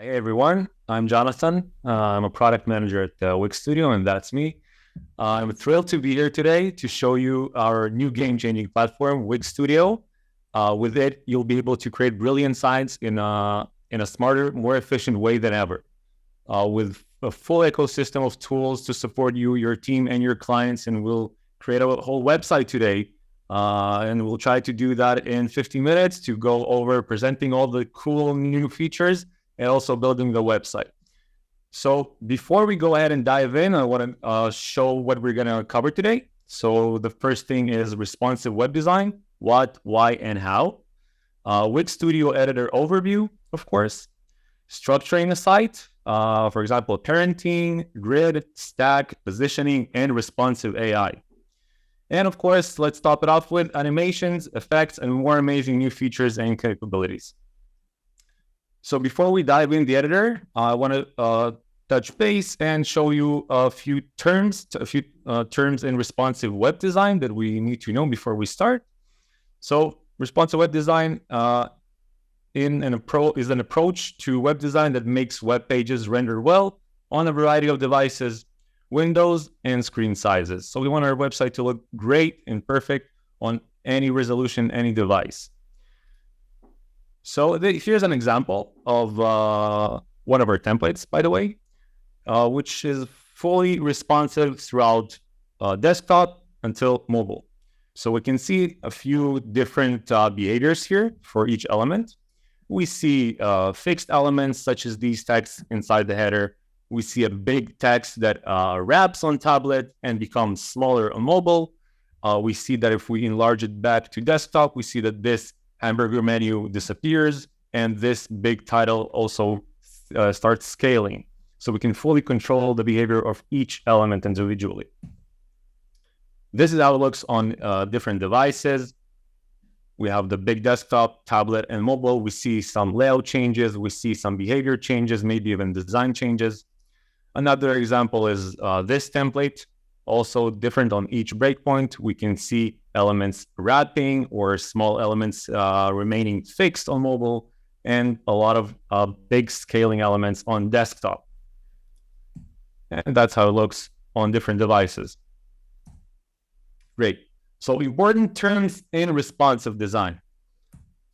Hey everyone, I'm Jonathan. I'm a product manager at Wix Studio, and that's me. I'm thrilled to be here today to show you our new game-changing platform, Wix Studio. With it, you'll be able to create brilliant sites in a smarter, more efficient way than ever. With a full ecosystem of tools to support you, your team, and your clients, and we'll create a whole website today. And we'll try to do that in 50 minutes to go over presenting all the cool new features and also building the website. So before we go ahead and dive in, I want to show what we're going to cover today. So the first thing is responsive web design, what, why, and how. Wix Studio Editor overview, of course. Structuring a site, for example, parenting, grid, stack, positioning, and responsive AI. And of course, let's top it off with animations, effects, and more amazing new features and capabilities. So before we dive in the editor, I want to touch base and show you a few terms in responsive web design that we need to know before we start. So responsive web design is an approach to web design that makes web pages render well on a variety of devices, windows, and screen sizes. So we want our website to look great and perfect on any resolution, any device. So here's an example of one of our templates, by the way, which is fully responsive throughout desktop until mobile. So we can see a few different behaviors here for each element. We see fixed elements such as these texts inside the header. We see a big text that wraps on tablet and becomes smaller on mobile. We see that if we enlarge it back to desktop, we see that this hamburger menu disappears, and this big title also starts scaling. So we can fully control the behavior of each element individually. This is how it looks on different devices. We have the big desktop, tablet, and mobile. We see some layout changes. We see some behavior changes, maybe even design changes. Another example is this template. Also different on each breakpoint. We can see elements wrapping or small elements remaining fixed on mobile, and a lot of big scaling elements on desktop. And that's how it looks on different devices. Great. So important terms in responsive design.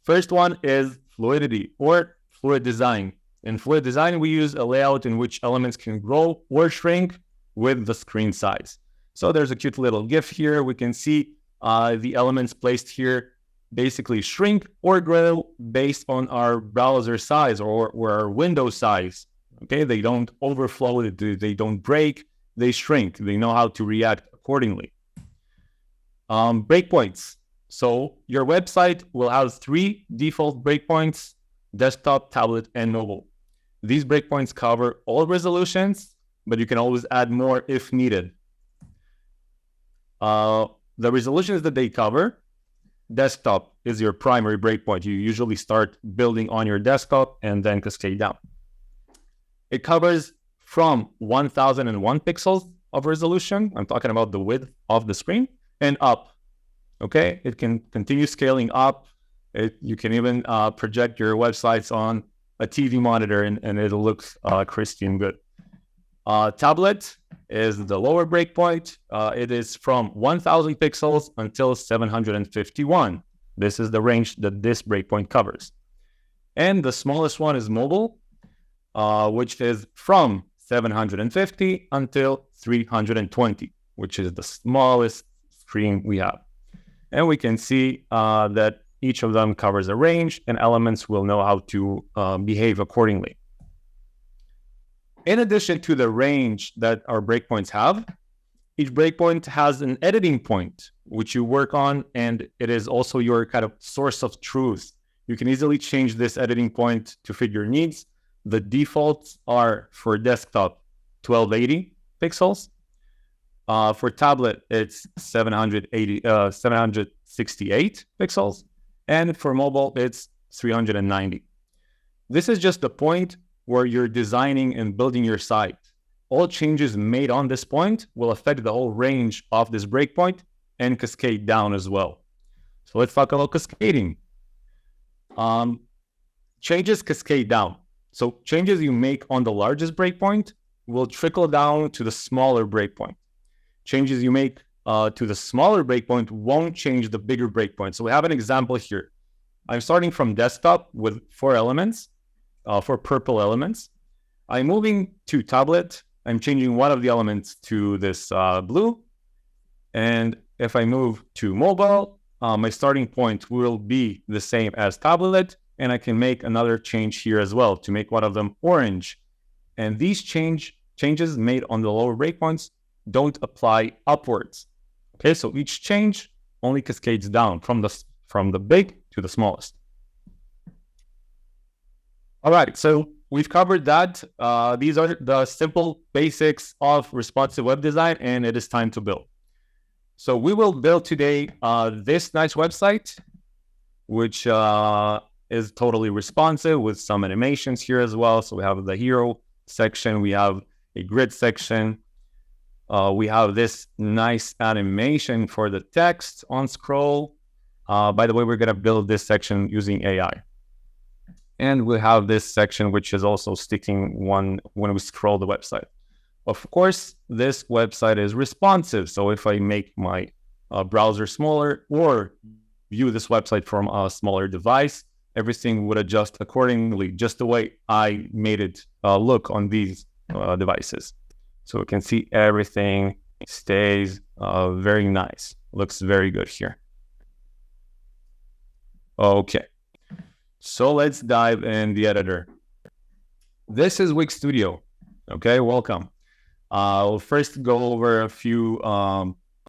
First one is fluidity or fluid design. In fluid design, we use a layout in which elements can grow or shrink with the screen size. So there's a cute little GIF here. We can see the elements placed here basically shrink or grow based on our browser size or our window size. Okay, they don't overflow, they don't break, they shrink. They know how to react accordingly. Breakpoints. So your website will have 3 default breakpoints: desktop, tablet, and mobile. These breakpoints cover all resolutions, but you can always add more if needed. The resolutions that they cover, desktop is your primary breakpoint. You usually start building on your desktop and then cascade down. It covers from 1001 pixels of resolution. I'm talking about the width of the screen, and up. Okay, it can continue scaling up. You can even project your websites on a TV monitor and it'll look crispy and good. Tablet is the lower breakpoint. It is from 1000 pixels until 751. This is the range that this breakpoint covers. And the smallest one is mobile, which is from 750 until 320, which is the smallest screen we have. And we can see that each of them covers a range, and elements will know how to behave accordingly. In addition to the range that our breakpoints have, each breakpoint has an editing point, which you work on, and it is also your kind of source of truth. You can easily change this editing point to fit your needs. The defaults are for desktop 1280 pixels. For tablet, it's 768 pixels. And for mobile, it's 390. This is just the point where you're designing and building your site. All changes made on this point will affect the whole range of this breakpoint and cascade down as well. So let's talk about cascading. Changes cascade down. So changes you make on the largest breakpoint will trickle down to the smaller breakpoint. Changes you make to the smaller breakpoint won't change the bigger breakpoint. So we have an example here. I'm starting from desktop with 4 elements, 4 purple elements. I'm moving to tablet. I'm changing one of the elements to this blue. And if I move to mobile, my starting point will be the same as tablet. And I can make another change here as well to make one of them orange. And these changes made on the lower breakpoints don't apply upwards. Okay, so each change only cascades down from the big to the smallest. All right, so we've covered that. These are the simple basics of responsive web design, and it is time to build. So we will build today this nice website, which is totally responsive with some animations here as well. So we have the hero section, we have a grid section, we have this nice animation for the text on scroll. By the way, we're going to build this section using AI. And we have this section, which is also sticking when we scroll the website. Of course, this website is responsive. So if I make my browser smaller or view this website from a smaller device, everything would adjust accordingly, just the way I made it look on these devices. So we can see everything stays very nice. Looks very good here. Okay, so let's dive in the editor. This is Wix Studio. Okay, welcome. We'll first go over a few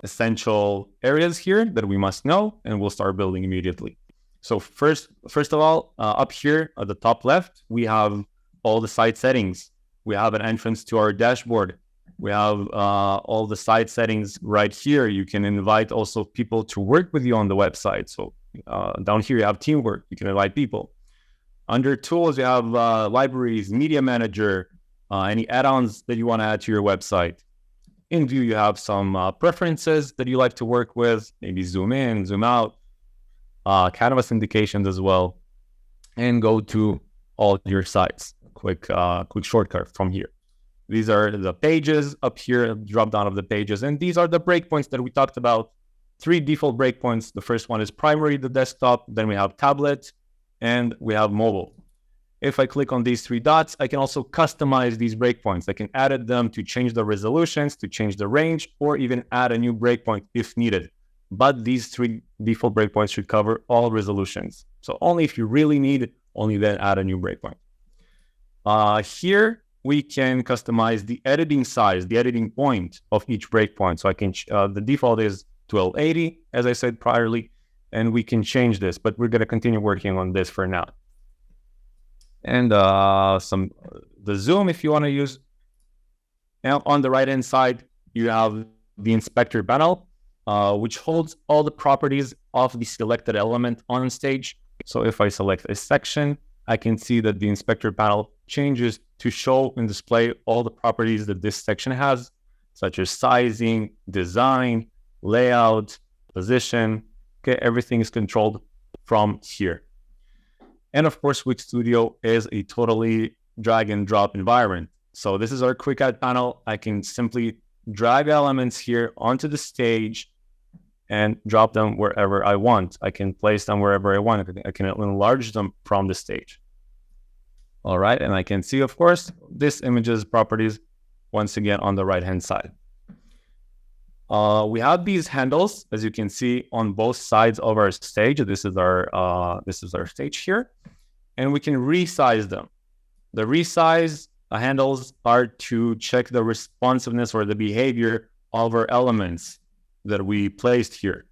essential areas here that we must know, and we'll start building immediately. So first of all, up here at the top left, we have all the site settings. We have an entrance to our dashboard. We have all the site settings right here. You can invite also people to work with you on the website. So down here, you have teamwork. You can invite people. Under tools, you have libraries, media manager, any add-ons that you want to add to your website. In view, you have some preferences that you like to work with, maybe zoom in, zoom out, canvas indications as well, and go to all your sites. Quick shortcut from here. These are the pages up here, drop down of the pages, and these are the breakpoints that we talked about. 3 default breakpoints. The first one is primary, the desktop, then we have tablet, and we have mobile. If I click on these 3 dots, I can also customize these breakpoints. I can add them to change the resolutions, to change the range, or even add a new breakpoint if needed. But these 3 default breakpoints should cover all resolutions. So only if you really need it, only then add a new breakpoint. Here, we can customize the editing size, the editing point of each breakpoint. So I can, the default is 1280, as I said priorly, and we can change this, but we're going to continue working on this for now. And the zoom, if you want to use. Now on the right-hand side, you have the inspector panel, which holds all the properties of the selected element on stage. So if I select a section, I can see that the inspector panel changes to show and display all the properties that this section has, such as sizing, design, layout, position. Okay, everything is controlled from here. And of course, Wix Studio is a totally drag and drop environment. So this is our quick add panel. I can simply drag elements here onto the stage and drop them wherever I want. I can place them wherever I want. I can enlarge them from the stage. All right, and I can see, of course, this image's properties once again on the right-hand side. We have these handles, as you can see, on both sides of our stage. This is our stage here, and we can resize them. The resize handles are to check the responsiveness or the behavior of our elements that we placed here.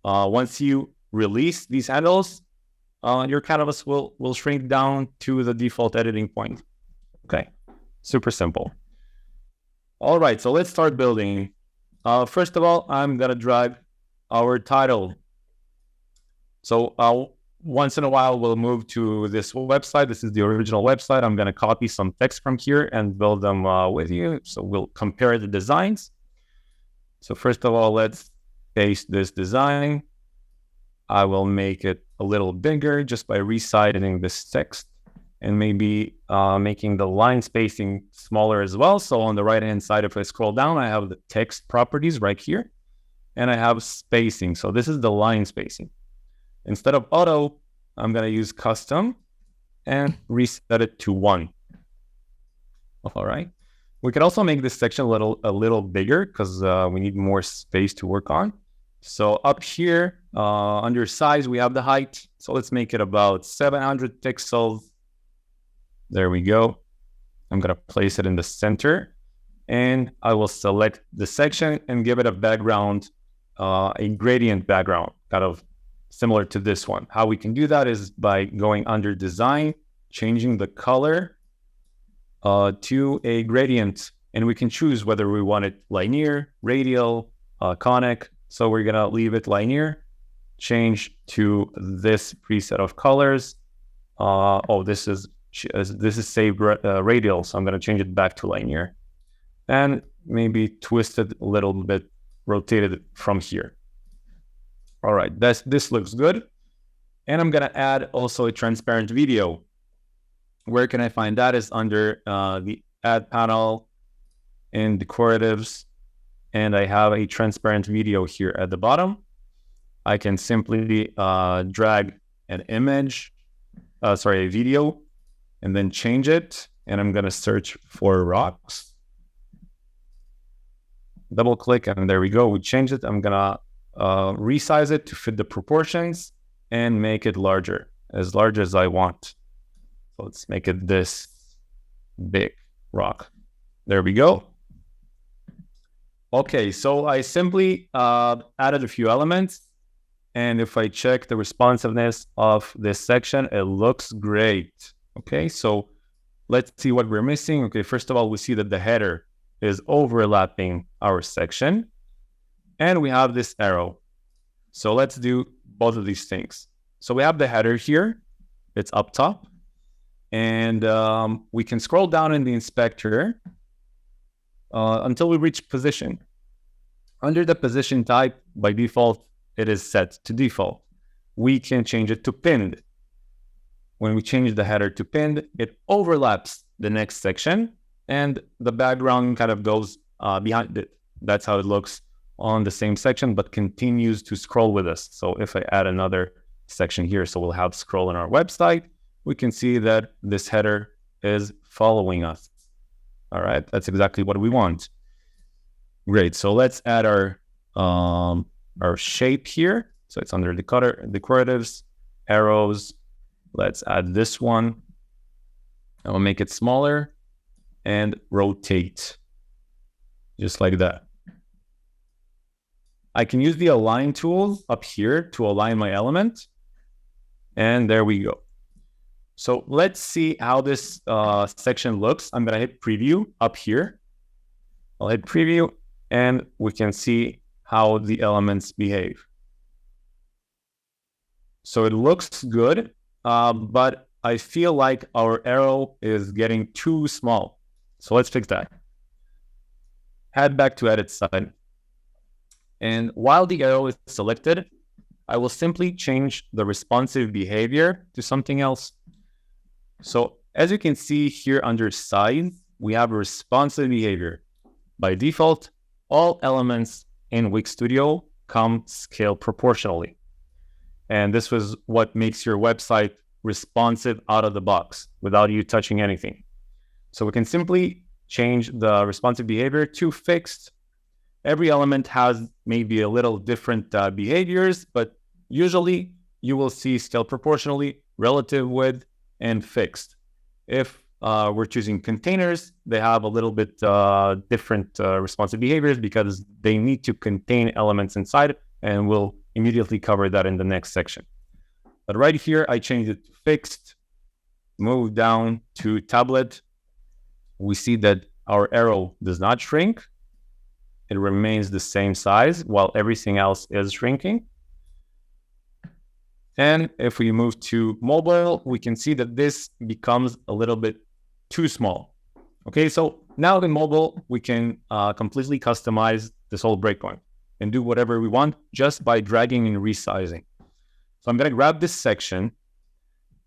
Once you release these handles, your canvas will shrink down to the default editing point. Okay, super simple. All right, so let's start building. First of all, I'm gonna drag our title. So once in a while, we'll move to this website. This is the original website. I'm gonna copy some text from here and build them with you. So we'll compare the designs. So first of all, let's paste this design. I will make it a little bigger just by resizing this text. and maybe making the line spacing smaller as well. So on the right-hand side, if I scroll down, I have the text properties right here, and I have spacing. So this is the line spacing. Instead of auto, I'm going to use custom and reset it to 1. All right. We can also make this section a little bigger because we need more space to work on. So up here, under size, we have the height. So let's make it about 700 pixels. There we go. I'm going to place it in the center, and I will select the section and give it a background, a gradient background, kind of similar to this one. How we can do that is by going under design, changing the color to a gradient, and we can choose whether we want it linear, radial, conic. So we're going to leave it linear, change to this preset of colors. This is saved radial, so I'm going to change it back to linear, and maybe twist it a little bit, rotate it from here. All right, this looks good. And I'm going to add also a transparent video. Where can I find that? Is under the add panel in decoratives, and I have a transparent video here at the bottom. I can simply drag an image, a video, and then change it. And I'm going to search for rocks. Double click, and there we go. We changed it. I'm going to resize it to fit the proportions and make it larger, as large as I want. So let's make it this big rock. There we go. Okay, so I simply added a few elements, and if I check the responsiveness of this section, it looks great. Okay, so let's see what we're missing. Okay, first of all, we see that the header is overlapping our section, and we have this arrow. So let's do both of these things. So we have the header here. It's up top. And we can scroll down in the inspector until we reach position. Under the position type, by default, it is set to default. We can change it to pinned. When we change the header to pinned, it overlaps the next section, and the background kind of goes behind it. That's how it looks on the same section, but continues to scroll with us. So if I add another section here, so we'll have scroll on our website, we can see that this header is following us. All right, that's exactly what we want. Great, so let's add our shape here. So it's under decoratives, arrows. Let's add this one. I will make it smaller and rotate, just like that. I can use the align tool up here to align my element. And there we go. So let's see how this section looks. I'm going to hit preview up here. I'll hit preview, and we can see how the elements behave. So it looks good, but I feel like our arrow is getting too small. So let's fix that. Head back to edit side. And while the arrow is selected, I will simply change the responsive behavior to something else. So as you can see here under size, we have a responsive behavior. By default, all elements in Wix Studio come scaled proportionally. And this was what makes your website responsive out of the box without you touching anything. So we can simply change the responsive behavior to fixed. Every element has maybe a little different behaviors, but usually you will see scaled proportionally, relative width, and fixed. If we're choosing containers, they have a little bit different responsive behaviors because they need to contain elements inside, and we'll immediately cover that in the next section. But right here, I changed it to fixed, move down to tablet. We see that our arrow does not shrink. It remains the same size while everything else is shrinking. And if we move to mobile, we can see that this becomes a little bit too small. Okay, so now in mobile, we can completely customize this whole breakpoint and do whatever we want just by dragging and resizing. So I'm going to grab this section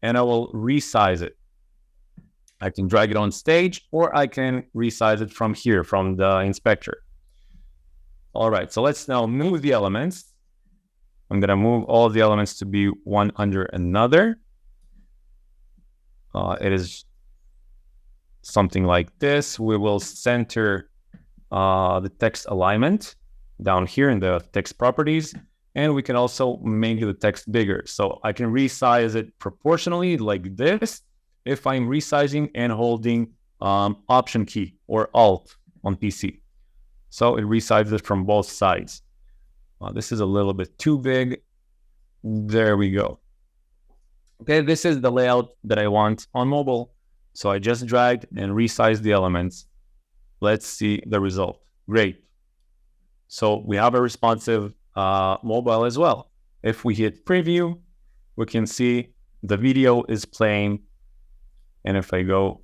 and I will resize it. I can drag it on stage, or I can resize it from here, from the inspector. All right, so let's now move the elements. I'm going to move all the elements to be one under another. It is something like this. We will center the text alignment down here in the text properties, and we can also make the text bigger. So I can resize it proportionally like this if I'm resizing and holding Option key or Alt on PC. So it resizes it from both sides. This is a little bit too big. There we go. Okay, this is the layout that I want on mobile. So I just dragged and resized the elements. Let's see the result. Great. So we have a responsive mobile as well. If we hit preview, we can see the video is playing. And if I go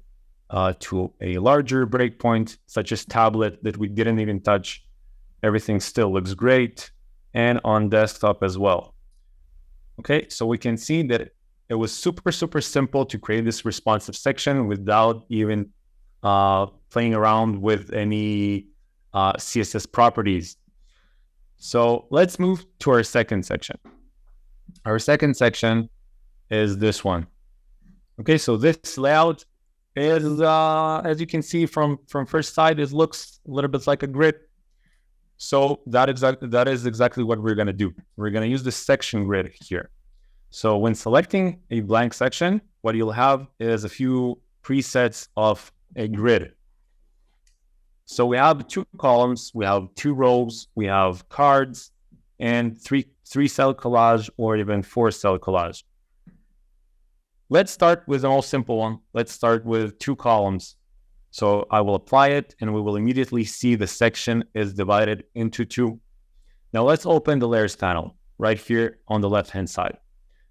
to a larger breakpoint, such as tablet that we didn't even touch, everything still looks great. And on desktop as well. Okay, so we can see that it was super simple to create this responsive section without even playing around with any CSS properties. So let's move to our second section. Our second section is this one. Okay, so this layout is, as you can see from first sight, it looks a little bit like a grid. So that is exactly what we're going to do. We're going to use the section grid here. So when selecting a blank section, what you'll have is a few presets of a grid. So we have 2 columns, we have 2 rows, we have cards, and 3 cell collage or even 4 cell collage. Let's start with the most simple one. Let's start with 2 columns. So I will apply it, and we will immediately see the section is divided into 2. Now let's open the layers panel right here on the left-hand side.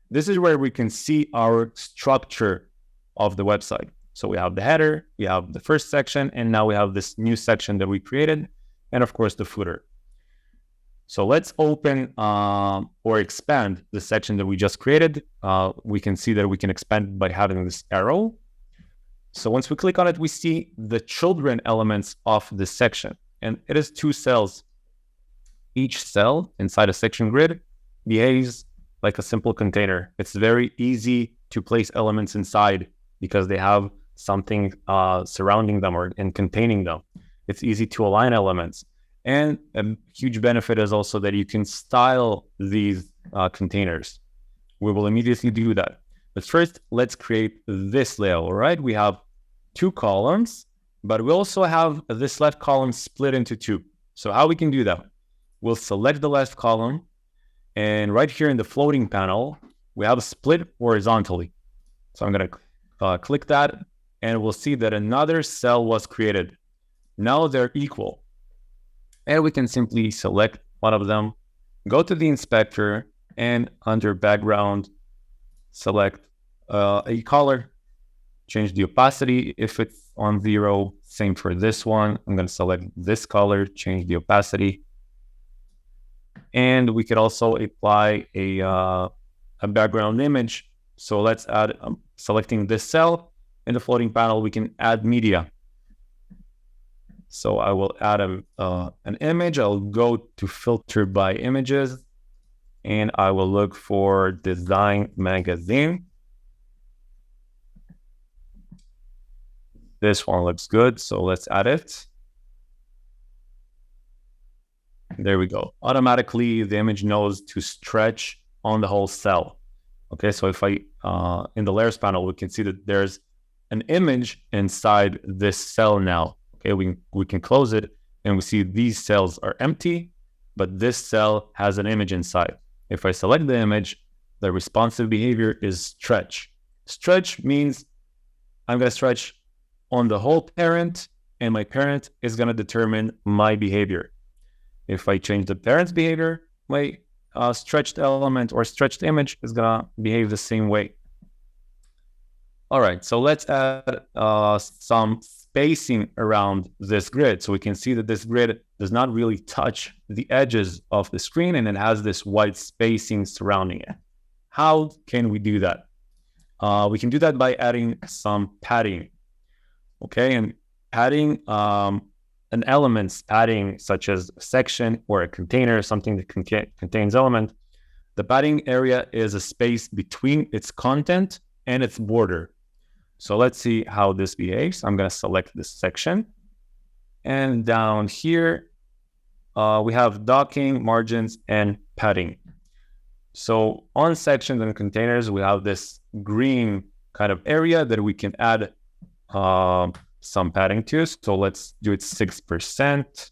This is where we can see our structure of the website. So we have the header, we have the first section, and now we have this new section that we created, and of course the footer. So let's open or expand the section that we just created. We can see that we can expand by having this arrow. So once we click on it, we see the children elements of this section, and it is 2 cells. Each cell inside a section grid behaves like a simple container. It's very easy to place elements inside because they have something surrounding them and containing them. It's easy to align elements. And a huge benefit is also that you can style these containers. We will immediately do that. But first, let's create this layout, all right? We have 2 columns, but we also have this left column split into 2. So how we can do that? We'll select the left column, and right here in the floating panel, we have a split horizontally. So I'm going to click that, and we'll see that another cell was created. Now they're equal. And we can simply select one of them, go to the inspector, and under background, select a color, change the opacity if it's on 0. Same for this one. I'm going to select this color, change the opacity. And we could also apply a background image. So let's add, selecting this cell in the floating panel, we can add media. So I will add an image. I'll go to filter by images, and I will look for design magazine. This one looks good, so let's add it. There we go. Automatically, the image knows to stretch on the whole cell. Okay, so if I, in the layers panel, we can see that there's an image inside this cell now. Okay, we can close it, and we see these cells are empty, but this cell has an image inside. If I select the image, the responsive behavior is stretch. Stretch means I'm going to stretch on the whole parent, and my parent is going to determine my behavior. If I change the parent's behavior, my stretched element or stretched image is going to behave the same way. All right, so let's add some spacing around this grid. So we can see that this grid does not really touch the edges of the screen, and it has this white spacing surrounding it. How can we do that? We can do that by adding some padding. Okay, and padding, an element's padding, such as a section or a container, something that contains element, the padding area is a space between its content and its border. So let's see how this behaves. I'm going to select this section. And down here, we have docking, margins, and padding. So on sections and containers, we have this green kind of area that we can add some padding to. So let's do it 6%.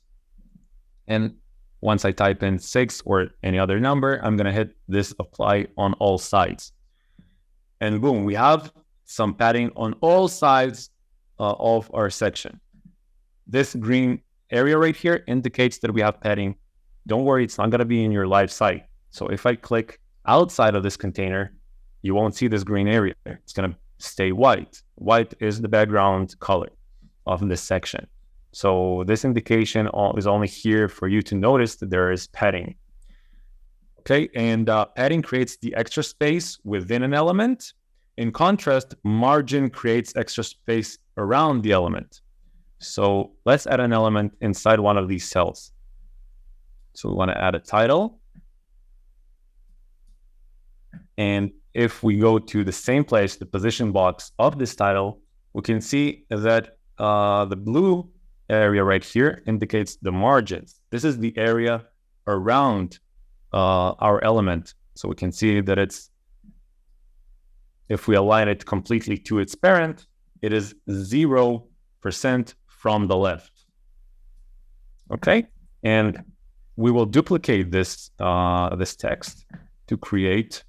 And once I type in 6 or any other number, I'm going to hit this apply on all sides. And boom, we have some padding on all sides of our section. This green area right here indicates that we have padding. Don't worry, it's not going to be in your live site. So if I click outside of this container, you won't see this green area. It's going to stay white. White is the background color of this section. So this indication is only here for you to notice that there is padding. Okay, and padding creates the extra space within an element. In contrast, margin creates extra space around the element. So let's add an element inside one of these cells. So we want to add a title. And if we go to the same place, the position box of this title, we can see that the blue area right here indicates the margins. This is the area around our element. So we can see that it's, if we align it completely to its parent, it is 0% from the left. Okay, and we will duplicate this this text to create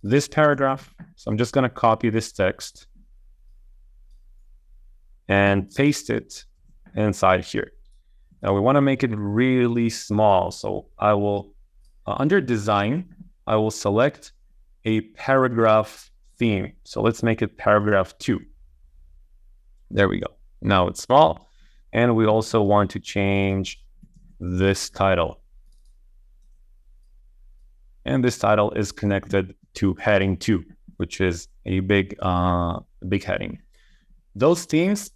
this paragraph. So I'm just going to copy this text and paste it inside here. Now we want to make it really small. So I will, under design, I will select a paragraph theme. So let's make it paragraph 2. There we go. Now it's small. And we also want to change this title. And this title is connected to heading 2, which is a big heading. Those themes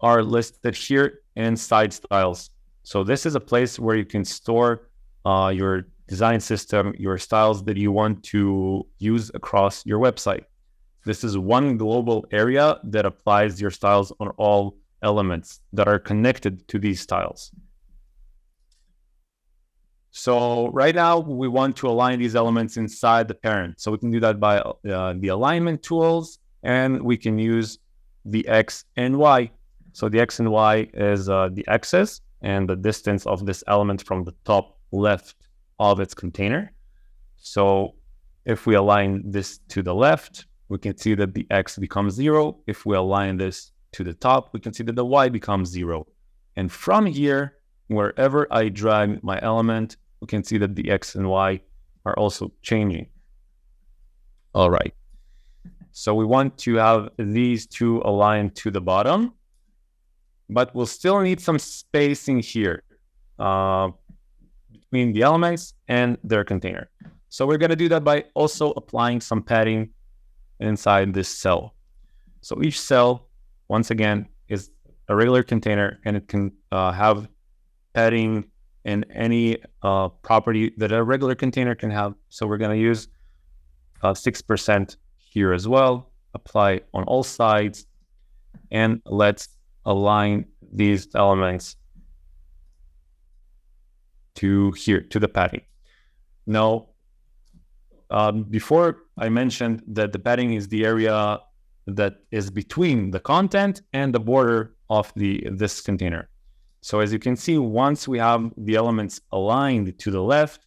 are listed here in side styles. So this is a place where you can store your design system, your styles that you want to use across your website. This is one global area that applies your styles on all elements that are connected to these styles. So right now we want to align these elements inside the parent. So we can do that by the alignment tools, and we can use the X and Y. So the X and Y is the axis and the distance of this element from the top left of its container. So if we align this to the left, we can see that the X becomes 0. If we align this to the top, we can see that the Y becomes 0. And from here, wherever I drag my element, we can see that the X and Y are also changing. All right. So we want to have these two aligned to the bottom, but we'll still need some spacing here between the elements and their container. So we're going to do that by also applying some padding inside this cell. So each cell, once again, is a regular container, and it can have padding and any property that a regular container can have. So we're going to use 6% here as well, apply on all sides, and let's align these elements to here, to the padding. Now, before I mentioned that the padding is the area that is between the content and the border of this container. So as you can see, once we have the elements aligned to the left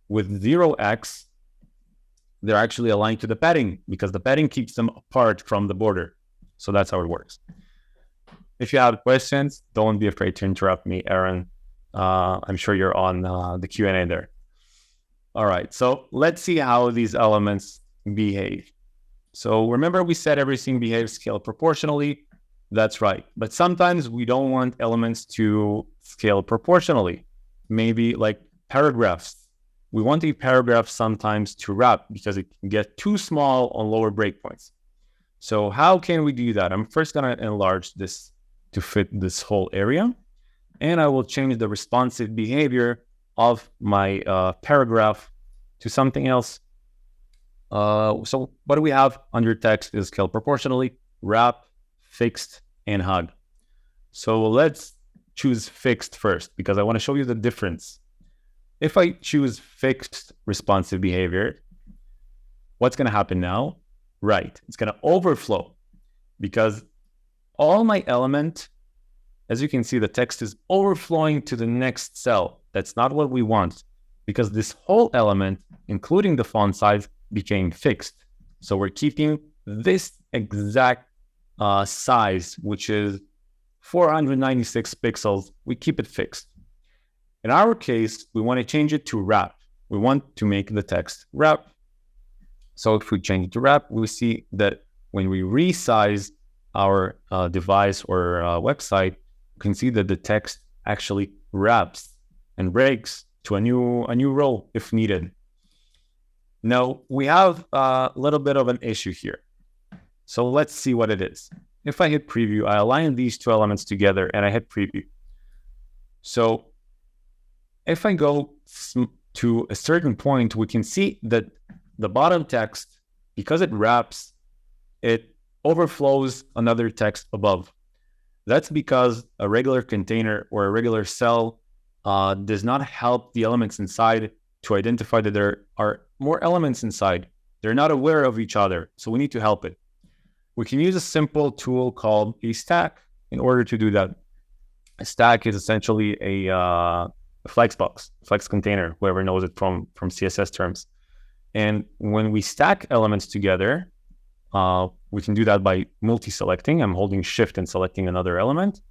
with 0x, they're actually aligned to the padding because the padding keeps them apart from the border. So that's how it works. If you have questions, don't be afraid to interrupt me, Aaron. I'm sure you're on the Q&A there. All right, so let's see how these elements behave. So remember, we said everything behaves scale proportionally. That's right. But sometimes we don't want elements to scale proportionally. Maybe like paragraphs. We want a paragraph sometimes to wrap because it can get too small on lower breakpoints. So how can we do that? I'm first going to enlarge this to fit this whole area. And I will change the responsive behavior of my paragraph to something else. So what do we have under text is scaled proportionally, wrap, fixed, and hug. So let's choose fixed first because I want to show you the difference. If I choose fixed responsive behavior, what's going to happen now? Right, it's going to overflow because all my element, as you can see, the text is overflowing to the next cell. That's not what we want because this whole element, including the font size, became fixed. So we're keeping this exact size, which is 496 pixels. We keep it fixed. In our case, we want to change it to wrap. We want to make the text wrap. So if we change it to wrap, we see that when we resize our device or website, you can see that the text actually wraps and breaks to a new row if needed. Now, we have a little bit of an issue here. So let's see what it is. If I hit preview, I align these two elements together and I hit preview. So if I go to a certain point, we can see that the bottom text, because it wraps, it overflows another text above. That's because a regular container or a regular cell does not help the elements inside to identify that there are more elements inside. They're not aware of each other, so we need to help it. We can use a simple tool called a stack in order to do that. A stack is essentially a flex box, flex container, whoever knows it from CSS terms. And when we stack elements together, we can do that by multi-selecting. I'm holding shift and selecting another element.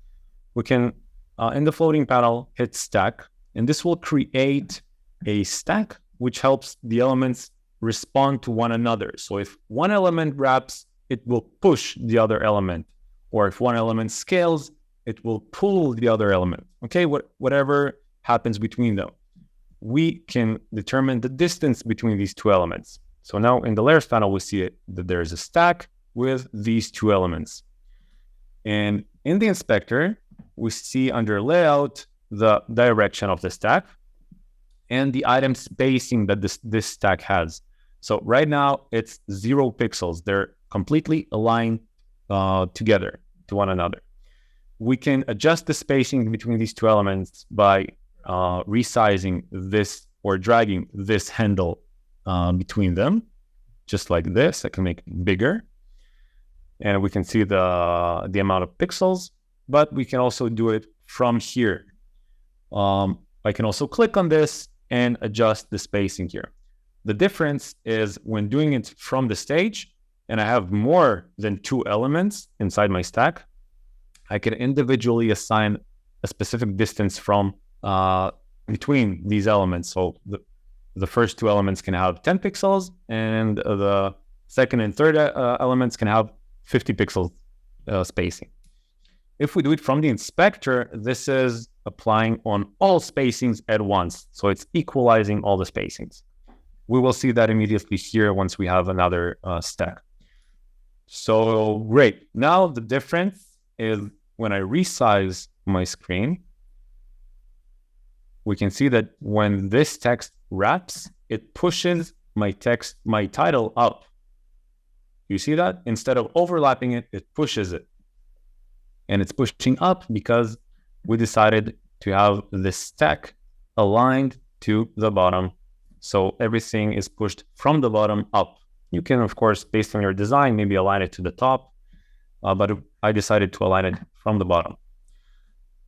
We can, in the floating panel, hit stack, and this will create a stack which helps the elements respond to one another. So if one element wraps, it will push the other element. Or if one element scales, it will pull the other element. Okay, whatever happens between them. We can determine the distance between these two elements. So now in the layers panel, we see that there is a stack with these two elements. And in the inspector, we see under layout, the direction of the stack and the item spacing that this stack has. So right now it's 0 pixels. They're completely aligned together to one another. We can adjust the spacing between these two elements by resizing this or dragging this handle between them, just like this. I can make it bigger, and we can see the amount of pixels. But we can also do it from here. I can also click on this and adjust the spacing here. The difference is when doing it from the stage, and I have more than 2 elements inside my stack, I can individually assign a specific distance from between these elements. So the first 2 elements can have 10 pixels, and the second and third elements can have 50 pixels spacing. If we do it from the inspector, this is applying on all spacings at once. So it's equalizing all the spacings. We will see that immediately here once we have another stack. So great. Now the difference is when I resize my screen, we can see that when this text wraps, it pushes my title up. You see that? Instead of overlapping it, it pushes it. And it's pushing up because we decided to have this stack aligned to the bottom. So everything is pushed from the bottom up. You can, of course, based on your design, maybe align it to the top, but I decided to align it from the bottom.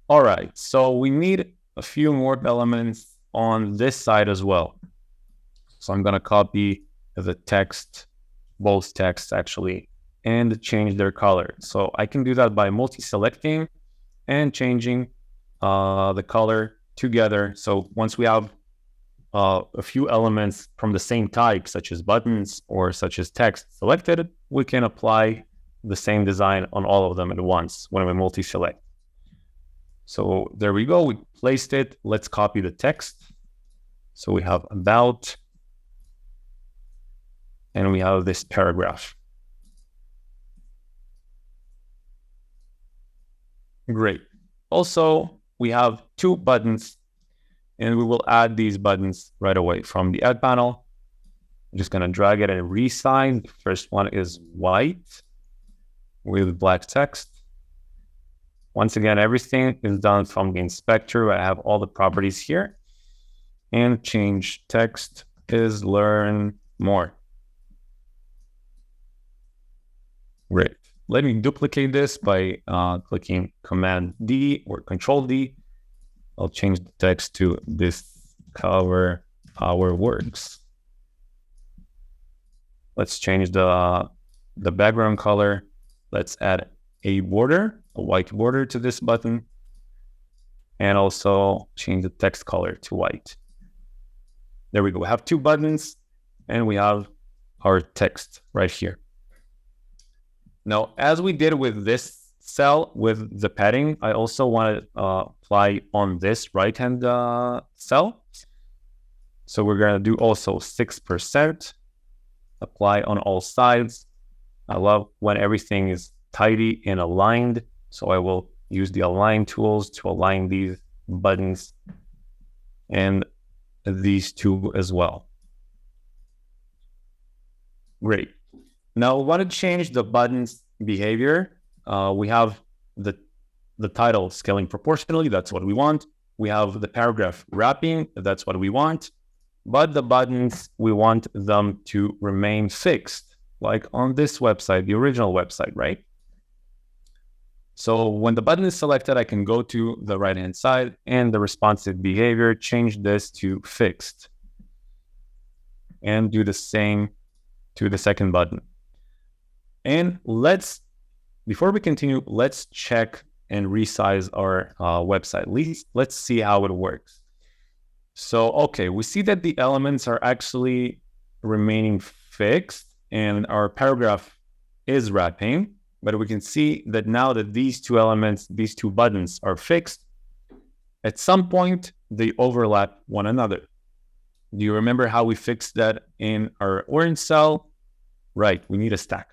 All right, so we need a few more elements on this side as well. So I'm going to copy the text, both texts actually, and change their color. So I can do that by multi-selecting and changing the color together. So once we have a few elements from the same type, such as buttons or such as text selected, we can apply the same design on all of them at once when we multi-select. So there we go, we placed it. Let's copy the text. So we have about, and we have this paragraph. Great. Also, we have 2 buttons, and we will add these buttons right away from the add panel. I'm just going to drag it and resize. The first one is white with black text. Once again, everything is done from the inspector. I have all the properties here. And change text is learn more. Great. Let me duplicate this by clicking Command D or Control D. I'll change the text to discover our works. Let's change the background color. Let's add a border, a white border to this button, and also change the text color to white. There we go. We have 2 buttons, and we have our text right here. Now, as we did with this cell with the padding, I also want to apply on this right-hand cell. So we're going to do also 6%, apply on all sides. I love when everything is tidy and aligned. So I will use the align tools to align these buttons and these 2 as well. Great. Now I want to change the button's behavior. We have the title scaling proportionally. That's what we want. We have the paragraph wrapping. That's what we want. But the buttons, we want them to remain fixed, like on this website, the original website, right? So when the button is selected, I can go to the right-hand side and the responsive behavior, change this to fixed, and do the same to the second button. And before we continue, let's check and resize our website. Let's see how it works. So, okay, we see that the elements are actually remaining fixed and our paragraph is wrapping, but we can see that now that these 2 elements, these 2 buttons are fixed, at some point they overlap one another. Do you remember how we fixed that in our orange cell? Right, we need a stack.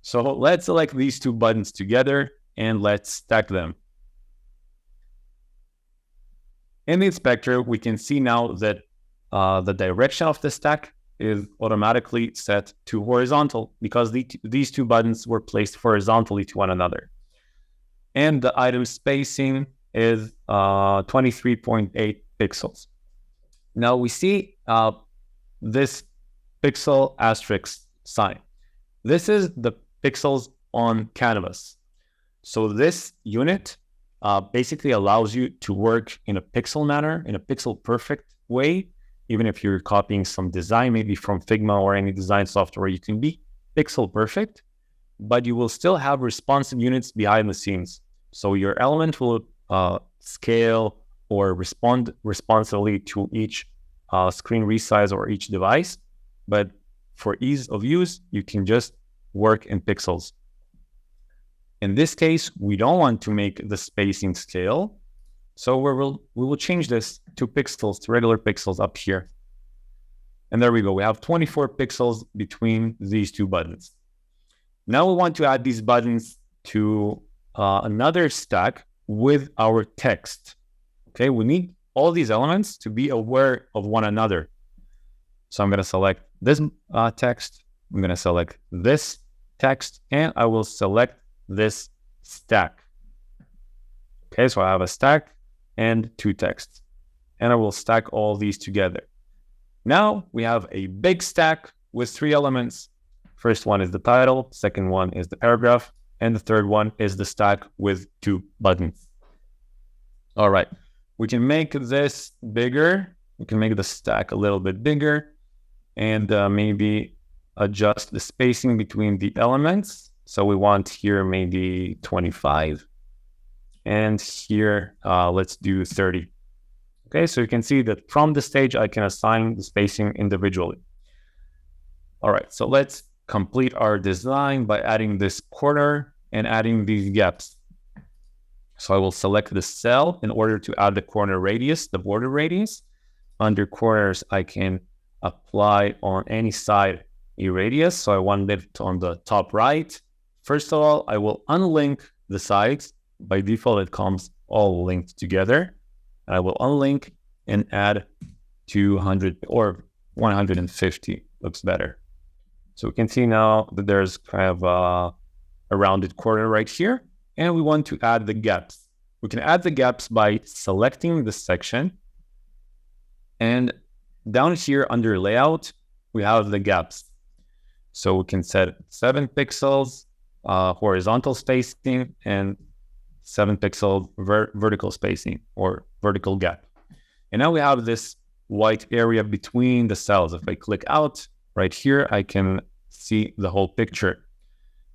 So let's select these 2 buttons together and let's stack them. In the inspector, we can see now that the direction of the stack is automatically set to horizontal because these 2 buttons were placed horizontally to one another. And the item spacing is 23.8 pixels. Now we see this pixel asterisk sign. This is the pixels on canvas. So this unit basically allows you to work in a pixel manner, in a pixel perfect way. Even if you're copying some design, maybe from Figma or any design software, you can be pixel perfect, but you will still have responsive units behind the scenes. So your element will scale or respond responsively to each screen resize or each device. But for ease of use, you can just work in pixels. In this case, we don't want to make the spacing scale. So we will change this to pixels, to regular pixels up here. And there we go. We have 24 pixels between these 2 buttons. Now we want to add these buttons to another stack with our text. Okay, we need all these elements to be aware of one another. So I'm going to select this text. I'm going to select this text, and I will select this stack. Okay, so I have a stack and 2 texts, and I will stack all these together. Now we have a big stack with 3 elements. First one is the title, second one is the paragraph, and the third one is the stack with 2 buttons. All right, we can make this bigger. We can make the stack a little bit bigger and maybe adjust the spacing between the elements. So we want here maybe 25. And here, let's do 30. Okay, so you can see that from the stage, I can assign the spacing individually. All right, so let's complete our design by adding this corner and adding these gaps. So I will select the cell in order to add the corner radius, the border radius. Under corners, I can apply on any side a radius. So I want it on the top right. First of all, I will unlink the sides by default, it comes all linked together. I will unlink and add 200 or 150, looks better. So we can see now that there's kind of a rounded corner right here, and we want to add the gaps. We can add the gaps by selecting the section, and down here under layout, we have the gaps. So we can set 7 pixels horizontal spacing and 7 pixel vertical spacing or vertical gap. And now we have this white area between the cells. If I click out right here, I can see the whole picture.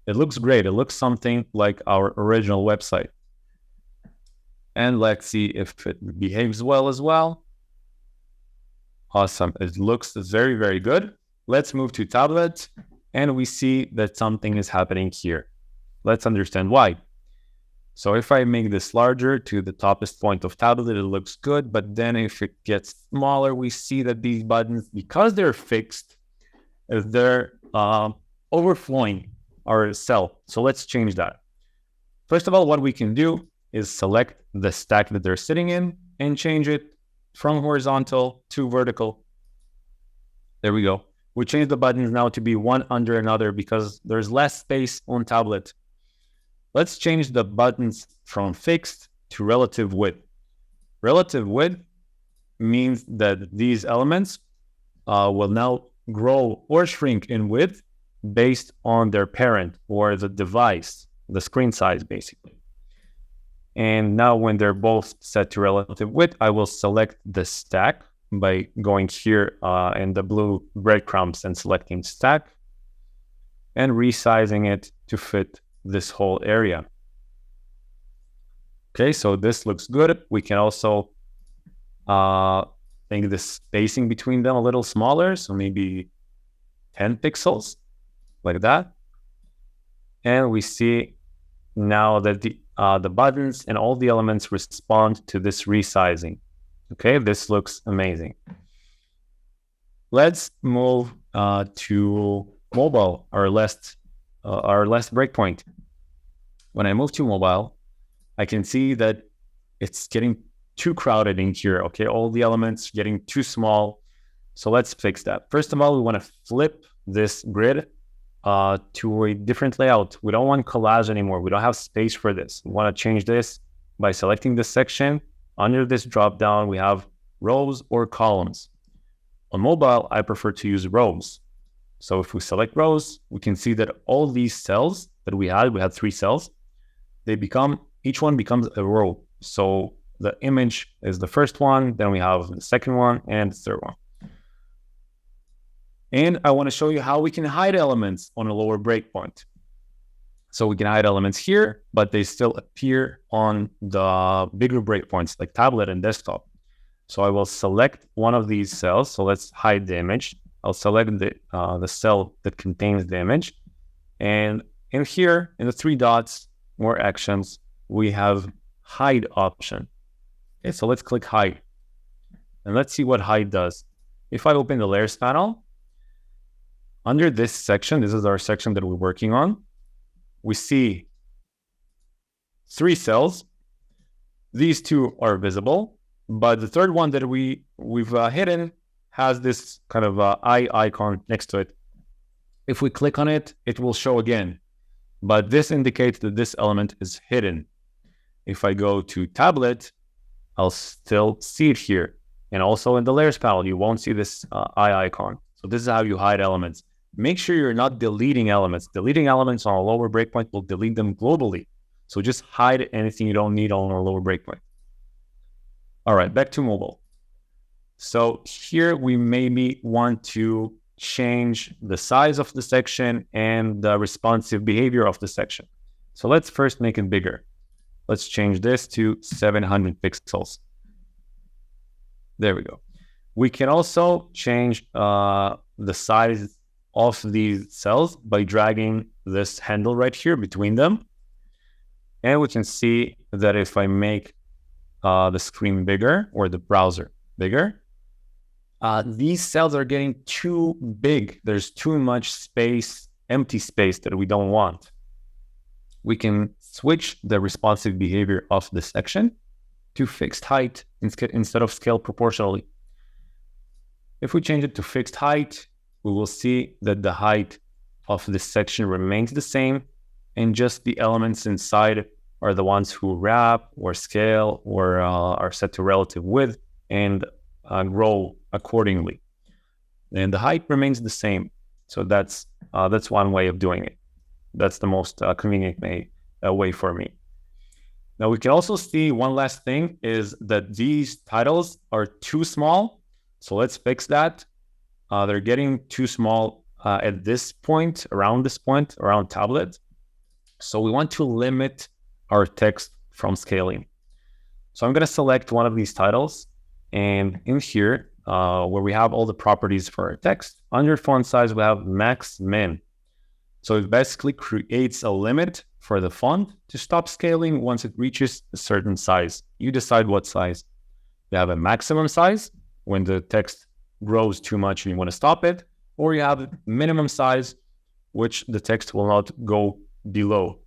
It looks great. It looks something like our original website. And let's see if it behaves well as well. Awesome. It looks very, very good. Let's move to tablet, and we see that something is happening here. Let's understand why. So if I make this larger to the toppest point of tablet, it looks good. But then if it gets smaller, we see that these buttons, because they're fixed, they're overflowing our cell. So let's change that. First of all, what we can do is select the stack that they're sitting in and change it from horizontal to vertical. There we go. We change the buttons now to be one under another because there's less space on tablet. Let's change the buttons from fixed to relative width. Relative width means that these elements will now grow or shrink in width based on their parent or the device, the screen size basically. And now when they're both set to relative width, I will select the stack by going here in the blue breadcrumbs and selecting stack and resizing it to fit this whole area. Okay, so this looks good. We can also make the spacing between them a little smaller, so maybe 10 pixels, like that. And we see now that the buttons and all the elements respond to this resizing. Okay, this looks amazing. Let's move to mobile, our last breakpoint. When I move to mobile, I can see that it's getting too crowded in here. Okay, all the elements getting too small. So let's fix that. First of all, we want to flip this grid to a different layout. We don't want collage anymore. We don't have space for this. We want to change this by selecting this section. Under this drop down, we have rows or columns. On mobile, I prefer to use rows. So if we select rows, we can see that all these cells that we had 3 cells, each one becomes a row. So the image is the first one, then we have the second one and the third one. And I want to show you how we can hide elements on a lower breakpoint. So we can hide elements here, but they still appear on the bigger breakpoints like tablet and desktop. So I will select one of these cells. So let's hide the image. I'll select the cell that contains the image. And in here, in the 3 dots, more actions, we have hide option. Okay, so let's click hide. And let's see what hide does. If I open the layers panel, under this section, this is our section that we're working on, we see 3 cells. These 2 are visible, but the third one that we've hidden has this kind of eye icon next to it. If we click on it, it will show again, but this indicates that this element is hidden. If I go to tablet, I'll still see it here. And also in the layers panel, you won't see this eye icon. So this is how you hide elements. Make sure you're not deleting elements. Deleting elements on a lower breakpoint will delete them globally. So just hide anything you don't need on a lower breakpoint. All right, back to mobile. So here we maybe want to change the size of the section and the responsive behavior of the section. So let's first make it bigger. Let's change this to 700 pixels. There we go. We can also change the size of these cells by dragging this handle right here between them. And we can see that if I make the screen bigger or the browser bigger, these cells are getting too big. There's too much space, empty space that we don't want. We can switch the responsive behavior of the section to fixed height instead of scale proportionally. If we change it to fixed height, we will see that the height of this section remains the same, and just the elements inside are the ones who wrap or scale or are set to relative width and grow accordingly. And the height remains the same. So that's one way of doing it. That's the most convenient way for me. Now we can also see one last thing is that these titles are too small. So let's fix that. They're getting too small at this point, around tablet. So we want to limit our text from scaling. So I'm going to select one of these titles, and in here, where we have all the properties for our text, under font size, we have max min. So it basically creates a limit for the font to stop scaling once it reaches a certain size. You decide what size. You have a maximum size when the text grows too much and you want to stop it, or you have a minimum size, which the text will not go below.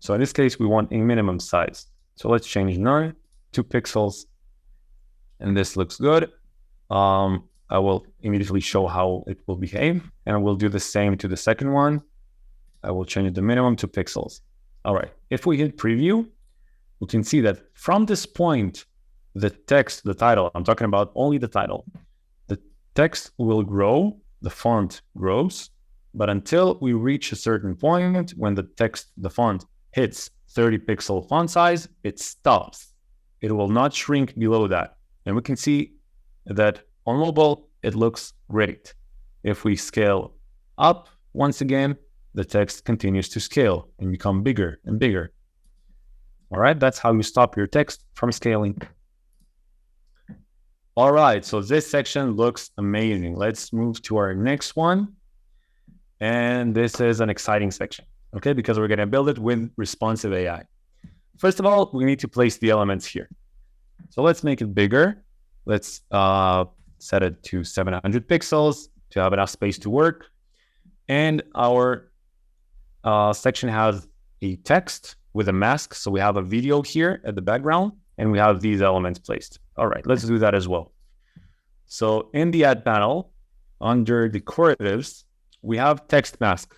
So in this case, we want a minimum size. So let's change none, 2 pixels, and this looks good. I will immediately show how it will behave, and I will do the same to the second one. I will change the minimum to pixels. All right, if we hit preview, we can see that from this point, the text, the title, I'm talking about only the title, the text will grow, the font grows, but until we reach a certain point when the font hits 30 pixel font size, it stops. It will not shrink below that. And we can see that on mobile, it looks great. If we scale up, once again, the text continues to scale and become bigger and bigger. All right, that's how you stop your text from scaling. All right, so this section looks amazing. Let's move to our next one. And this is an exciting section, okay, because we're going to build it with responsive AI. First of all, we need to place the elements here. So let's make it bigger. Let's set it to 700 pixels to have enough space to work. And our section has a text with a mask. So we have a video here at the background, and we have these elements placed. All right, let's do that as well. So in the add panel, under decoratives, we have text mask.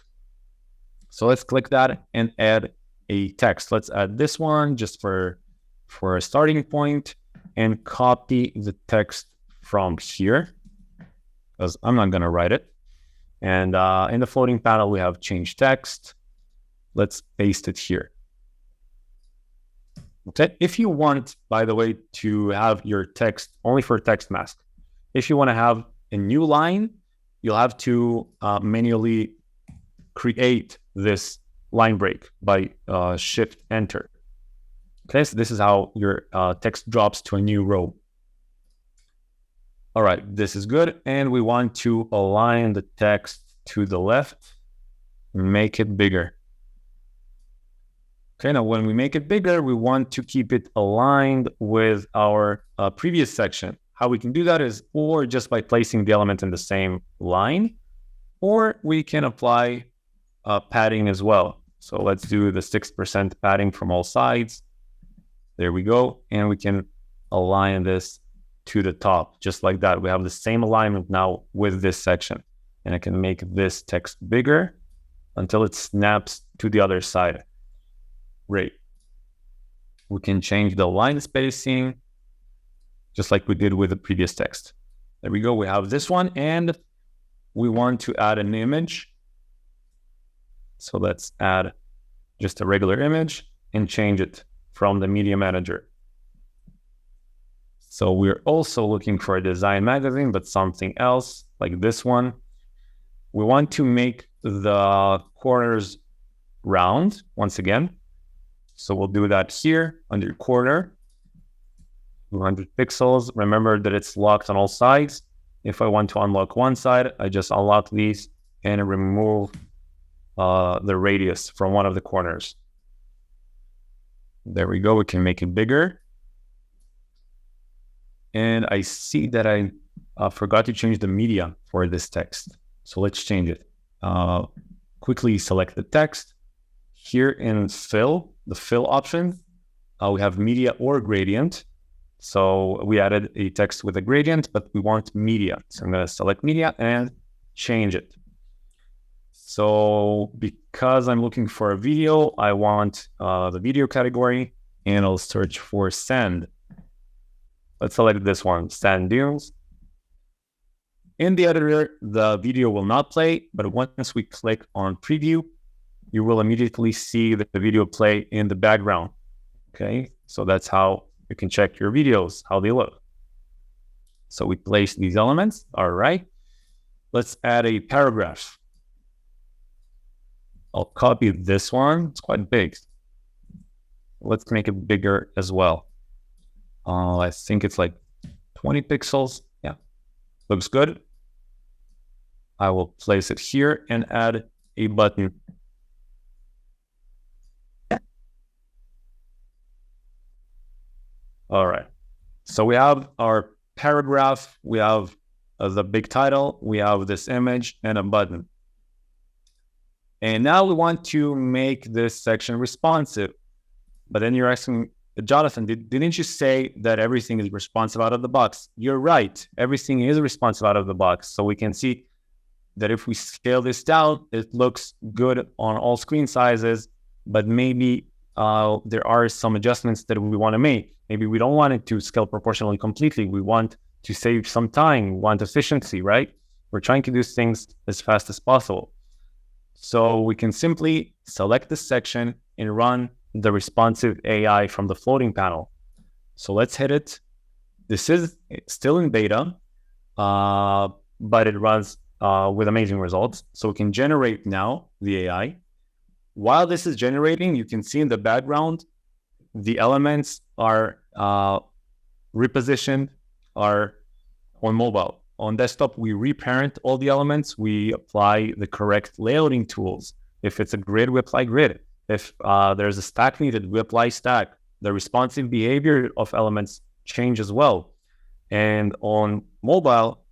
So let's click that and add a text. Let's add this one just for a starting point, and copy the text from here, because I'm not going to write it. And in the floating panel, we have change text. Let's paste it here. Okay. If you want, by the way, to have your text only for text mask, if you want to have a new line, you'll have to manually create this line break by Shift Enter. Okay, so this is how your text drops to a new row. All right, this is good. And we want to align the text to the left, make it bigger. Okay, now when we make it bigger, we want to keep it aligned with our previous section. How we can do that is or just by placing the element in the same line, or we can apply padding as well. So let's do the 6% padding from all sides. There we go. And we can align this to the top, just like that. We have the same alignment now with this section. And I can make this text bigger until it snaps to the other side. Great. We can change the line spacing, just like we did with the previous text. There we go. We have this one, and we want to add an image. So let's add just a regular image and change it from the media manager. So we're also looking for a design magazine, but something else like this one. We want to make the corners round once again. So we'll do that here under corner, 200 pixels. Remember that it's locked on all sides. If I want to unlock one side, I just unlock these and remove the radius from one of the corners. There we go. We can make it bigger. And I see that I forgot to change the media for this text. So let's change it. Quickly select the text. Here in fill, the fill option. We have media or gradient. So we added a text with a gradient, but we want media. So I'm going to select media and change it. So because I'm looking for a video, I want the video category, and I'll search for sand. Let's select this one, sand dunes. In the editor, the video will not play, but once we click on preview, you will immediately see the video play in the background. Okay, so that's how you can check your videos, how they look. So we place these elements. All right, let's add a paragraph. I'll copy this one. It's quite big. Let's make it bigger as well. I think it's like 20 pixels. Yeah, looks good. I will place it here and add a button. All right. So we have our paragraph, we have the big title, we have this image and a button. And now we want to make this section responsive. But then you're asking, Jonathan, didn't you say that everything is responsive out of the box? You're right. Everything is responsive out of the box. So we can see that if we scale this down, it looks good on all screen sizes, but maybe there are some adjustments that we want to make. Maybe we don't want it to scale proportionally completely. We want to save some time, we want efficiency, right? We're trying to do things as fast as possible. So we can simply select this section and run the responsive AI from the floating panel. So let's hit it. This is still in beta, but it runs with amazing results. So we can generate now the AI. While this is generating, you can see in the background, the elements are repositioned, are on mobile. On desktop, we reparent all the elements. We apply the correct layouting tools. If it's a grid, we apply grid. If there's a stack needed, we apply stack. The responsive behavior of elements change as well. And on mobile,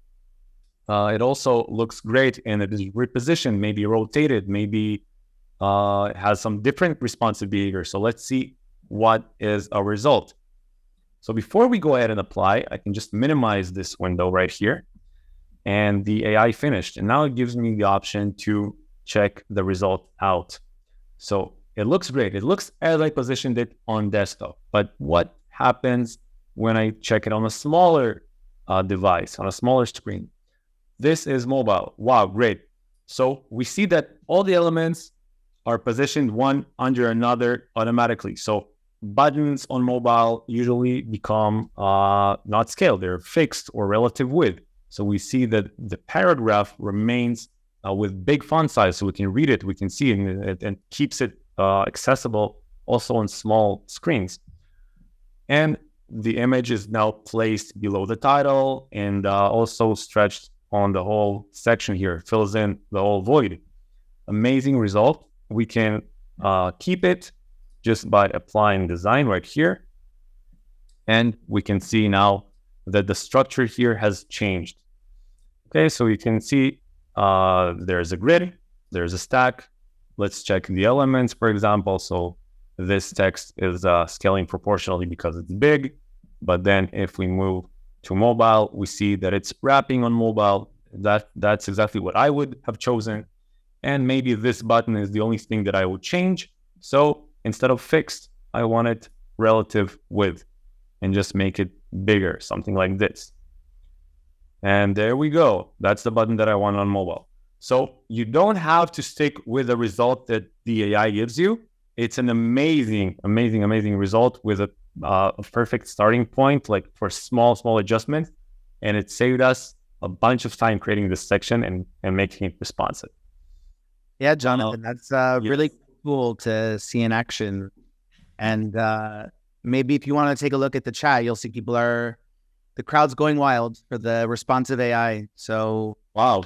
it also looks great, and it is repositioned, maybe rotated, maybe it has some different responsive behavior. So let's see what is our result. So before we go ahead and apply, I can just minimize this window right here, and the AI finished. And now it gives me the option to check the result out. So it looks great. It looks as I positioned it on desktop. But what happens when I check it on a smaller device, on a smaller screen? This is mobile. Wow, great. So we see that all the elements are positioned one under another automatically. So buttons on mobile usually become not scaled. They're fixed or relative width. So we see that the paragraph remains with big font size, so we can read it, we can see it, and keeps it accessible also on small screens. And the image is now placed below the title and also stretched on the whole section here, fills in the whole void. Amazing result. We can keep it just by applying design right here. And we can see now that the structure here has changed. Okay, so you can see there's a grid, there's a stack. Let's check the elements, for example. So this text is scaling proportionally because it's big. But then if we move to mobile, we see that it's wrapping on mobile. That's exactly what I would have chosen. And maybe this button is the only thing that I would change. So instead of fixed, I want it relative width and just make it bigger, something like this. And there we go. That's the button that I want on mobile. So you don't have to stick with the result that the AI gives you. It's an amazing, amazing, amazing result with a perfect starting point, like for small adjustments. And it saved us a bunch of time creating this section and making it responsive. Yeah, Jonathan, that's really cool to see in action. And maybe if you want to take a look at the chat, you'll see the crowd's going wild for the responsive AI. So wow.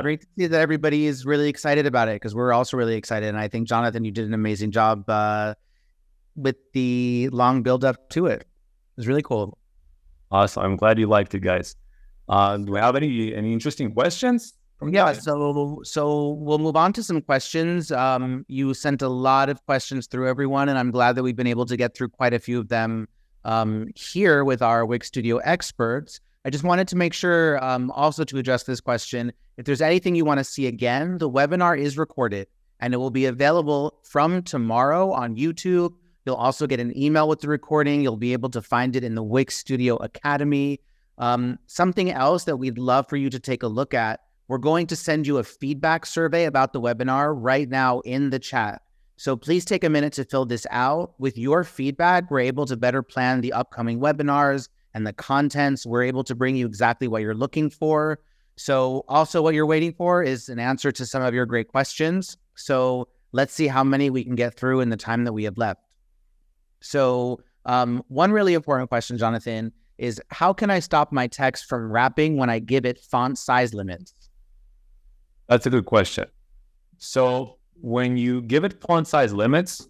Great to see that everybody is really excited about it, because we're also really excited. And I think, Jonathan, you did an amazing job with the long build up to it. It was really cool. Awesome. I'm glad you liked it, guys. Do we have any interesting questions? Yeah, so we'll move on to some questions. You sent a lot of questions through, everyone, and I'm glad that we've been able to get through quite a few of them here with our Wix Studio experts. I just wanted to make sure also to address this question. If there's anything you want to see again, the webinar is recorded and it will be available from tomorrow on YouTube. You'll also get an email with the recording. You'll be able to find it in the Wix Studio Academy. Something else that we'd love for you to take a look at, we're going to send you a feedback survey about the webinar right now in the chat. So please take a minute to fill this out. With your feedback, we're able to better plan the upcoming webinars and the contents. We're able to bring you exactly what you're looking for. So also what you're waiting for is an answer to some of your great questions. So let's see how many we can get through in the time that we have left. So one really important question, Jonathan, is how can I stop my text from wrapping when I give it font size limits? That's a good question. So when you give it font size limits,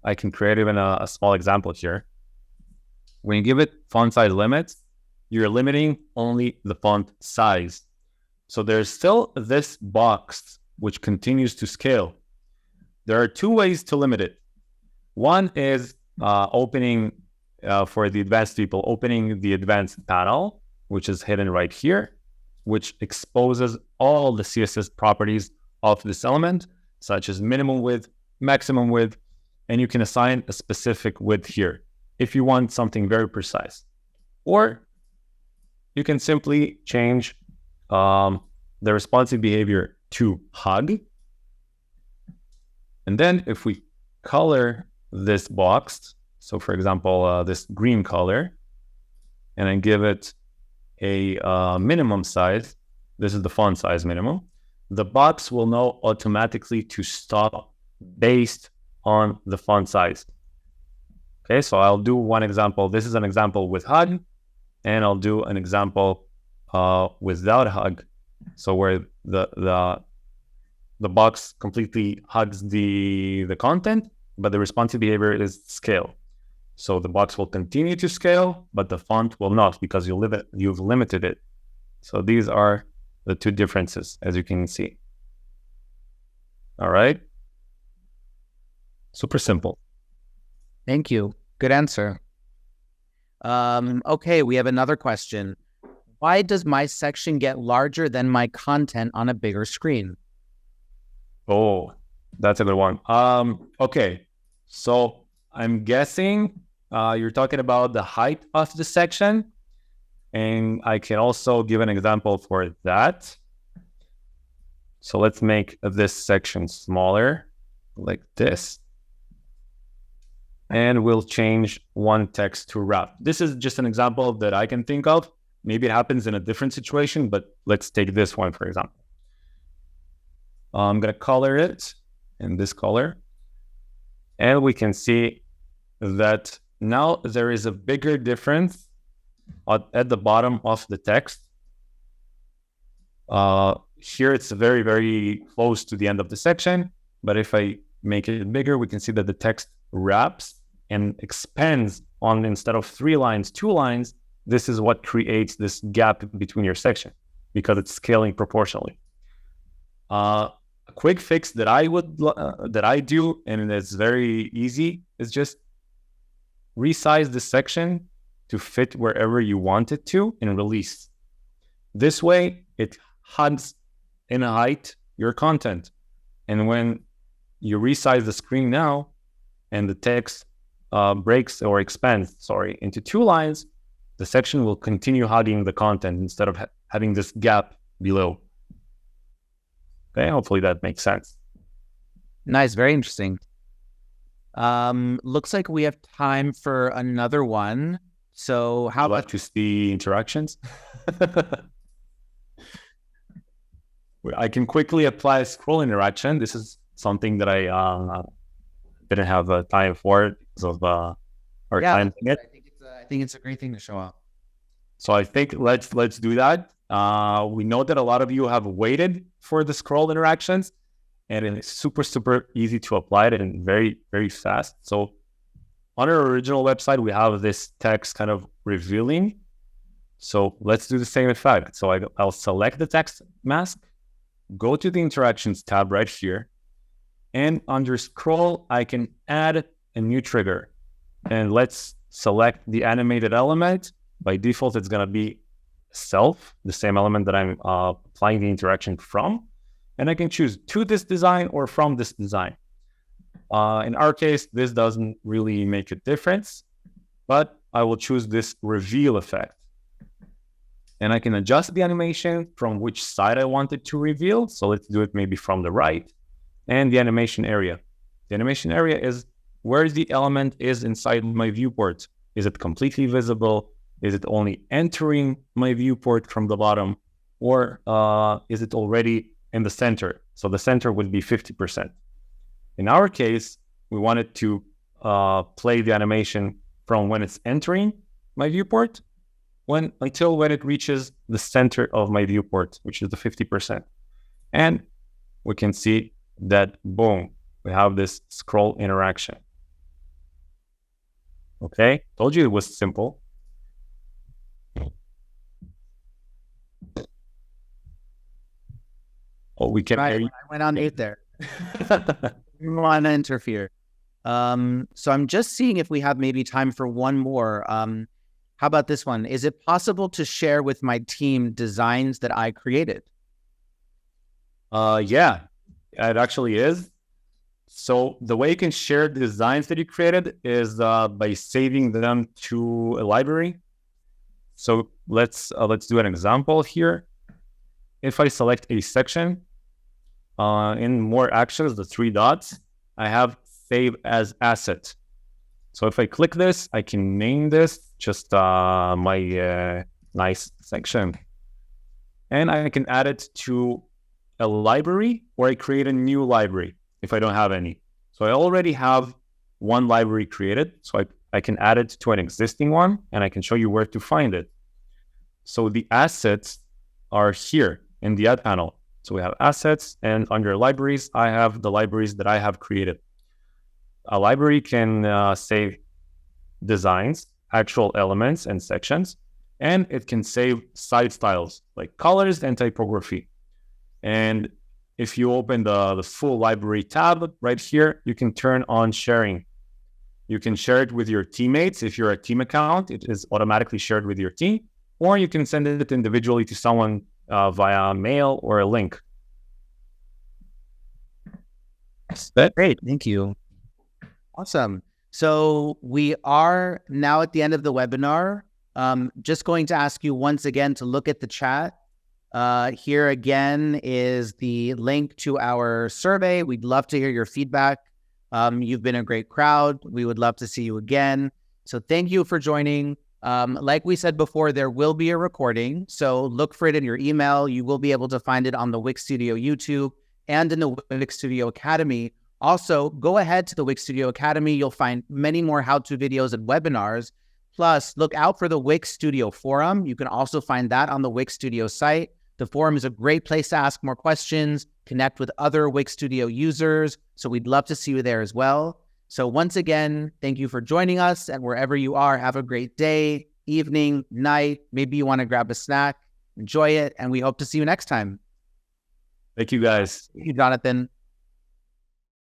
I can create even a small example here. When you give it font size limits, you're limiting only the font size. So there's still this box which continues to scale. There are two ways to limit it. One is opening, for the advanced people, opening the advanced panel, which is hidden right here, which exposes all the CSS properties of this element, such as minimum width, maximum width, and you can assign a specific width here if you want something very precise. Or you can simply change the responsive behavior to hug. And then if we color this box, so for example, this green color, and I give it a minimum size, this is the font size minimum, the box will know automatically to stop based on the font size. Okay, so I'll do one example. This is an example with hug, and I'll do an example without hug. So where the box completely hugs the content, but the responsive behavior is scale. So the box will continue to scale, but the font will not, because you've limited it. So these are the two differences, as you can see. All right. Super simple. Thank you. Good answer. Okay, we have another question. Why does my section get larger than my content on a bigger screen? Oh, that's a good one. Okay, so I'm guessing you're talking about the height of the section, and I can also give an example for that. So let's make this section smaller, like this. And we'll change one text to wrap. This is just an example that I can think of. Maybe it happens in a different situation, but let's take this one, for example. I'm going to color it in this color. And we can see that now there is a bigger difference at the bottom of the text. Here it's very, very close to the end of the section. But if I make it bigger, we can see that the text wraps and expands on, instead of 3 lines, 2 lines. This is what creates this gap between your section because it's scaling proportionally. A quick fix that I do, and it's very easy, is just resize the section to fit wherever you want it to and release. This way, it hugs in height your content. And when you resize the screen now and the text breaks or expands, into 2 lines, the section will continue hugging the content instead of having this gap below. Okay, hopefully that makes sense. Nice, very interesting. Looks like we have time for another one. So how about to see interactions? I can quickly apply a scroll interaction. This is something that I didn't have time for because of our time. I think it's a great thing to show up. So I think let's do that. We know that a lot of you have waited for the scroll interactions, and it's super easy to apply it and very, very fast. So on our original website, we have this text kind of revealing. So let's do the same effect. So I'll select the text mask, go to the interactions tab right here, and under scroll, I can add a new trigger. And let's select the animated element. By default, it's going to be self, the same element that I'm applying the interaction from. And I can choose to this design or from this design. In our case, this doesn't really make a difference, but I will choose this reveal effect. And I can adjust the animation from which side I want it to reveal. So let's do it maybe from the right. And the animation area. The animation area is where the element is inside my viewport. Is it completely visible? Is it only entering my viewport from the bottom? Or is it already in the center? So the center would be 50%. In our case, we wanted to play the animation from when it's entering my viewport until when it reaches the center of my viewport, which is the 50%. And we can see that, boom, we have this scroll interaction. Okay, told you it was simple. Oh, we can hear you. I went on mute there. We want to interfere. So I'm just seeing if we have maybe time for one more. How about this one? Is it possible to share with my team designs that I created? Yeah, it actually is. So the way you can share the designs that you created is by saving them to a library. So let's do an example here. If I select a section, in more actions, the 3 dots, I have save as asset. So if I click this, I can name this just my nice section. And I can add it to a library, or I create a new library if I don't have any. So I already have one library created, so I can add it to an existing one, and I can show you where to find it. So the assets are here in the add panel. So we have assets, and under libraries, I have the libraries that I have created. A library can save designs, actual elements and sections, and it can save site styles like colors and typography. And if you open the full library tab right here, you can turn on sharing. You can share it with your teammates. If you're a team account, it is automatically shared with your team, or you can send it individually to someone via mail or a link. Great, thank you. Awesome. So we are now at the end of the webinar. Just going to ask you once again to look at the chat. Here again is the link to our survey. We'd love to hear your feedback. You've been a great crowd. We would love to see you again. So thank you for joining. Like we said before, there will be a recording. So look for it in your email. You will be able to find it on the Wix Studio YouTube and in the Wix Studio Academy. Also, go ahead to the Wix Studio Academy. You'll find many more how-to videos and webinars. Plus, look out for the Wix Studio Forum. You can also find that on the Wix Studio site. The forum is a great place to ask more questions, connect with other Wix Studio users. So we'd love to see you there as well. So once again, thank you for joining us. And wherever you are, have a great day, evening, night. Maybe you want to grab a snack. Enjoy it. And we hope to see you next time. Thank you, guys. Thank you, Jonathan.